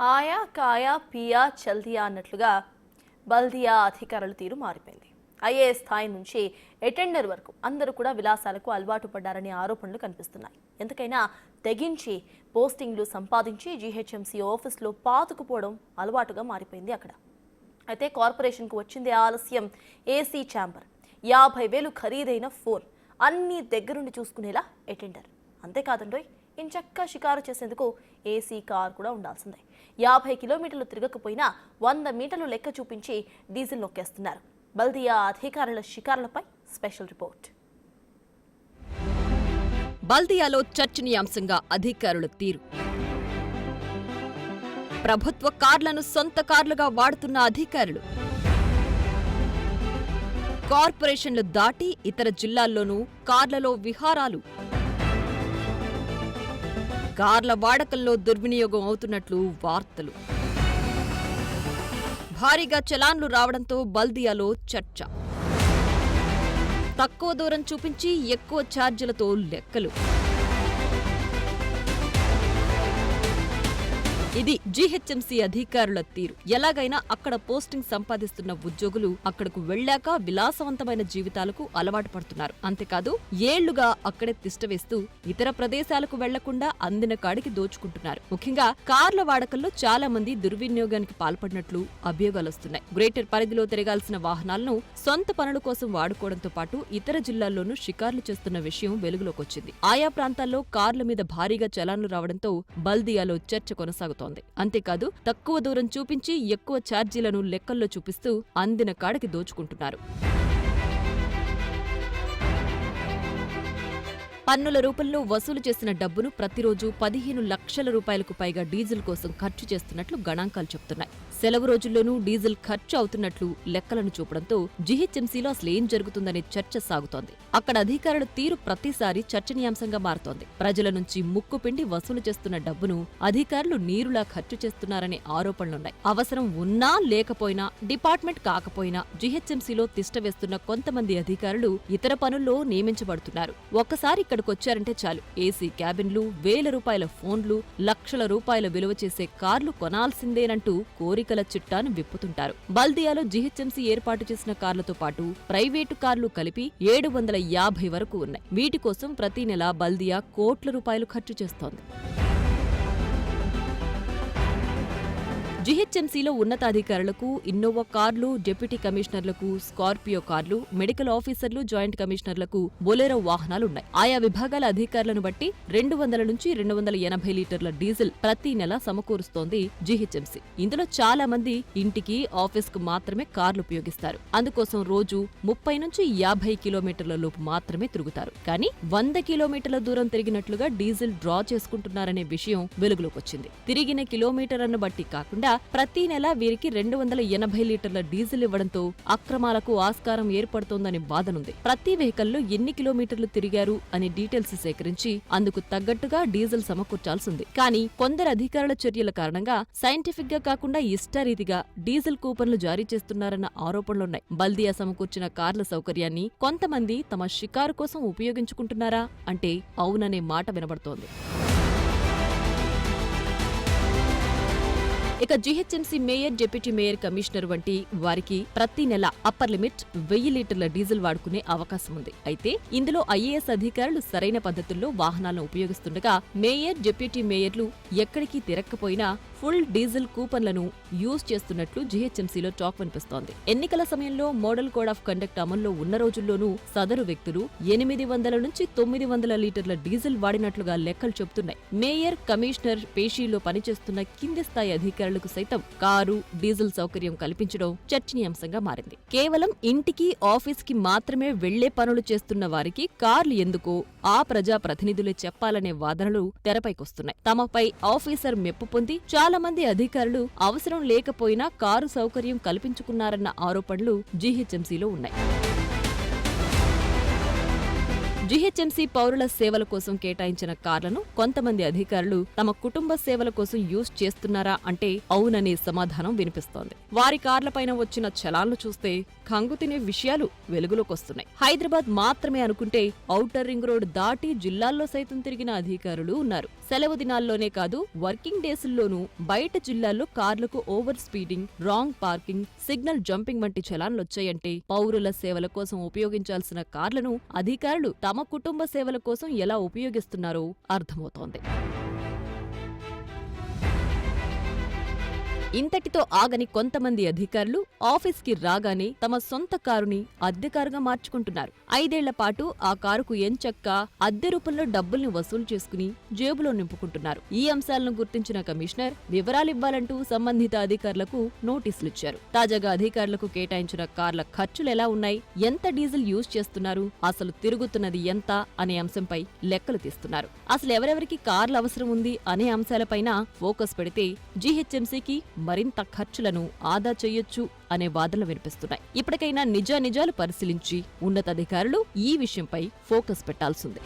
ఆయా కాయా పియా చల్దియా అన్నట్లుగా బల్దియా అధికారుల తీరు మారిపోయింది. ఐఏఎస్ స్థాయి నుంచి అటెండర్ వరకు అందరూ కూడా విలాసాలకు అలవాటు పడ్డారనే ఆరోపణలు కనిపిస్తున్నాయి. ఎందుకైనా తెగించి పోస్టింగ్లు సంపాదించి జీహెచ్ఎంసీ ఆఫీస్లో పాతుకుపోవడం అలవాటుగా మారిపోయింది అక్కడ. అయితే కార్పొరేషన్కు వచ్చిందే ఆలస్యం ఏసీ ఛాంబర్, 50,000 ఖరీదైన ఫోన్, అన్ని దగ్గరుండి చూసుకునేలా అటెండర్. అంతేకాదండోయ్, ఇంచక్కా షికారు చేసేందుకు ఏసీ కార్ కూడా ఉండాల్సిందే. 50 కిలోమీటర్లు తిరగకపోయినా 100 మీటర్లు లెక్క చూపించి డీజిల్ నొక్కేస్తున్నారు. బల్దియా అధికారుల షికారులపై స్పెషల్ రిపోర్ట్. బల్దియాలో చర్చనీయాంశంగా అధికారుల తీరు. ప్రభుత్వ కార్లను సొంత కార్లుగా వాడుతున్న అధికారులు. కార్పొరేషన్లు దాటి ఇతర జిల్లాల్లోనూ కార్లలో విహారాలు. కార్ల వాడకంలో దుర్వినియోగం అవుతున్నట్లు వార్తలు. భారీగా చలాన్లు రావడంతో బల్దియాలో చర్చ. తక్కువ దూరం చూపించి ఎక్కువ ఛార్జీలతో లెక్కలు. ఇది జీహెచ్ఎంసీ అధికారుల తీరు. ఎలాగైనా అక్కడ పోస్టింగ్ సంపాదిస్తున్న ఉద్యోగులు అక్కడకు వెళ్లాక విలాసవంతమైన జీవితాలకు అలవాటు పడుతున్నారు. అంతేకాదు ఏళ్లుగా అక్కడే తిష్టవేస్తూ ఇతర ప్రదేశాలకు వెళ్లకుండా అందిన కాడికి దోచుకుంటున్నారు. ముఖ్యంగా కార్ల వాడకంలో చాలా మంది దుర్వినియోగానికి పాల్పడినట్లు అభియోగాలొస్తున్నాయి. గ్రేటర్ పరిధిలో తిరగాల్సిన వాహనాలను సొంత పనుల కోసం వాడుకోవడంతో పాటు ఇతర జిల్లాల్లోనూ షికార్లు చేస్తున్న విషయం వెలుగులోకొచ్చింది. ఆయా ప్రాంతాల్లో కార్ల మీద భారీగా చలాన్లు రావడంతో బల్దియాలో చర్చ కొనసాగుతోంది. అంతేకాదు తక్కువ దూరం చూపించి ఎక్కువ ఛార్జీలను లెక్కల్లో చూపిస్తూ అందిన కాడికి దోచుకుంటున్నారు. పన్నుల రూపంలో వసూలు చేసిన డబ్బును ప్రతిరోజు 15 లక్షల రూపాయలకు పైగా డీజిల్ కోసం ఖర్చు చేస్తున్నట్లు గణాంకాలు చెబుతున్నాయి. సెలవు రోజుల్లోనూ డీజిల్ ఖర్చు అవుతున్నట్లు లెక్కలను చూపడంతో జీహెచ్ఎంసీలో అసలేం జరుగుతుందనే చర్చ సాగుతోంది. అక్కడ అధికారుల తీరు ప్రతిసారి చర్చనీయాంశంగా మారుతోంది. ప్రజల నుంచి ముక్కుపిండి వసూలు చేస్తున్న డబ్బును అధికారులు నీరులా ఖర్చు చేస్తున్నారనే ఆరోపణలున్నాయి. అవసరం ఉన్నా లేకపోయినా, డిపార్ట్మెంట్ కాకపోయినా జీహెచ్ఎంసీలో తిష్టవేస్తున్న కొంతమంది అధికారులు ఇతర పనుల్లో నియమించబడుతున్నారు. ఒక్కసారి ఇక్కడికొచ్చారంటే చాలు, ఏసీ క్యాబిన్లు, వేల రూపాయల ఫోన్లు, లక్షల రూపాయల విలువ చేసే కార్లు కొనాల్సిందేనంటూ కోరికల చిట్టాను విప్పుతుంటారు. బల్దియాలో జీహెచ్ఎంసీ ఏర్పాటు చేసిన కార్లతో పాటు ప్రైవేటు కార్లు కలిపి 750 వరకు ఉన్నాయి. వీటి కోసం ప్రతి నెల బల్దియా కోట్ల రూపాయలు ఖర్చు చేస్తోంది. జీహెచ్ఎంసీలో ఉన్నతాధికారులకు ఇన్నోవా కార్లు, డిప్యూటీ కమిషనర్లకు స్కార్పియో కార్లు, మెడికల్ ఆఫీసర్లు, జాయింట్ కమిషనర్లకు బొలెరో వాహనాలున్నాయి. ఆయా విభాగాల అధికారులను బట్టి 200 నుంచి 280 లీటర్ల డీజిల్ ప్రతి నెల సమకూరుస్తోంది జీహెచ్ఎంసీ. ఇందులో చాలా మంది ఇంటికి, ఆఫీస్కు మాత్రమే కార్లు ఉపయోగిస్తారు. అందుకోసం రోజు 30 నుంచి 50 కిలోమీటర్ల లోపు మాత్రమే తిరుగుతారు. కానీ 100 కిలోమీటర్ల దూరం తిరిగినట్లుగా డీజిల్ డ్రా చేసుకుంటున్నారనే విషయం వెలుగులోకొచ్చింది. తిరిగిన కిలోమీటర్లను బట్టి కాకుండా ప్రతి నెల వీరికి 280 లీటర్ల డీజిల్ ఇవ్వడంతో అక్రమాలకు ఆస్కారం ఏర్పడుతోందని వాదనుంది. ప్రతి వెహికల్లో ఎన్ని కిలోమీటర్లు తిరిగారు అనే డీటెయిల్స్ సేకరించి అందుకు తగ్గట్టుగా డీజిల్ సమకూర్చాల్సింది. కానీ కొందరు అధికారుల చర్యల కారణంగా సైంటిఫిక్ గా కాకుండా ఇష్టారీతిగా డీజిల్ కూపన్లు జారీ చేస్తున్నారన్న ఆరోపణలున్నాయి. బల్దియా సమకూర్చిన కార్ల సౌకర్యాన్ని కొంతమంది తమ షికారు కోసం ఉపయోగించుకుంటున్నారా అంటే అవుననే మాట వినబడుతోంది. ఇక GHMC mayor, deputy mayor, commissioner వంటి వారికి ప్రతి నెల అప్పర్ లిమిట్ 1000 లీటర్ల డీజిల్ వాడుకునే అవకాశం ఉంది. అయితే ఇందులో ఐఏఎస్ అధికారులు సరైన పద్ధతుల్లో వాహనాలను ఉపయోగిస్తుండగా మేయర్, డిప్యూటీ మేయర్లు ఎక్కడికి తిరక్కపోయినా ఫుల్ డీజిల్ కూపన్లను యూజ్ చేస్తున్నట్లు జీహెచ్ఎంసీలో టాక్ వినిపిస్తోంది. ఎన్నికల సమయంలో మోడల్ కోడ్ ఆఫ్ కండక్ట్ అమల్లో ఉన్న రోజుల్లోనూ సదరు వ్యక్తులు 800 నుంచి 900 లీటర్ల డీజిల్ వాడినట్లుగా లెక్కలు చెబుతున్నాయి. మేయర్, కమిషనర్ పేషీలో పనిచేస్తున్న కింది స్థాయి అధికారులకు సైతం కారు, డీజిల్ సౌకర్యం కల్పించడం చర్చనీయాంశంగా మారింది. కేవలం ఇంటికి, ఆఫీస్కి మాత్రమే వెళ్లే పనులు చేస్తున్న వారికి కార్లు ఎందుకో ఆ ప్రజా ప్రతినిధులే చెప్పాలనే వాదనలు తెరపైకొస్తున్నాయి. తమపై ఆఫీసర్ మెప్పు పొంది చాలా మంది అధికారులు అవసరం లేకపోయినా కారు సౌకర్యం కల్పించుకున్నారన్న ఆరోపణలు జీహెచ్ఎంసీలో ఉన్నాయి. జీహెచ్ఎంసీ పౌరుల సేవల కోసం కేటాయించిన కార్లను కొంతమంది అధికారులు తమ కుటుంబ సేవల కోసం యూజ్ చేస్తున్నారా అంటే అవుననే సమాధానం వినిపిస్తోంది. వారి కార్లపైన వచ్చిన చలాన్లు చూస్తే కంగుతినే విషయాలు వెలుగులోకొస్తున్నాయి. హైదరాబాద్ మాత్రమే అనుకుంటే ఔటర్ రింగ్ రోడ్ దాటి జిల్లాల్లో సైతం తిరిగిన అధికారులు ఉన్నారు. సెలవు దినాల్లోనే కాదు వర్కింగ్ డేస్ల్లోనూ బయట జిల్లాల్లో కార్లకు over speeding, wrong parking, signal jumping వంటి చలాన్లొచ్చాయంటే పౌరుల సేవల కోసం ఉపయోగించాల్సిన కార్లను అధికారులు తమ కుటుంబ సేవల కోసం ఎలా ఉపయోగిస్తున్నారో అర్థమవుతోంది. ఇంతటితో ఆగని కొంతమంది అధికారులు ఆఫీస్కి రాగానే తమ సొంత కారుని అద్దె కారుగా మార్చుకుంటున్నారు. 5 ఏళ్ల పాటు ఆ కారుకు ఎంచక్కా అద్దె రూపంలో డబ్బుల్ని వసూలు చేసుకుని జేబులో నింపుకుంటున్నారు. ఈ అంశాలను గుర్తించిన కమిషనర్ వివరాలివ్వాలంటూ సంబంధిత అధికారులకు నోటీసులిచ్చారు. తాజాగా అధికారులకు కేటాయించిన కార్ల ఖర్చులెలా ఉన్నాయి, ఎంత డీజిల్ యూజ్ చేస్తున్నారు, అసలు తిరుగుతున్నది ఎంత అనే అంశంపై లెక్కలు తీస్తున్నారు. అసలు ఎవరెవరికి కార్ల అవసరం ఉంది అనే అంశాలపైన ఫోకస్ పెడితే జీహెచ్ఎంసీకి మరింత ఖర్చులను ఆదా చేయొచ్చు అనే వాదనలు వినిపిస్తున్నాయి. ఇప్పటికైనా నిజానిజాలు పరిశీలించి ఉన్నతాధికారులు ఈ విషయంపై ఫోకస్ పెట్టాల్సిందే.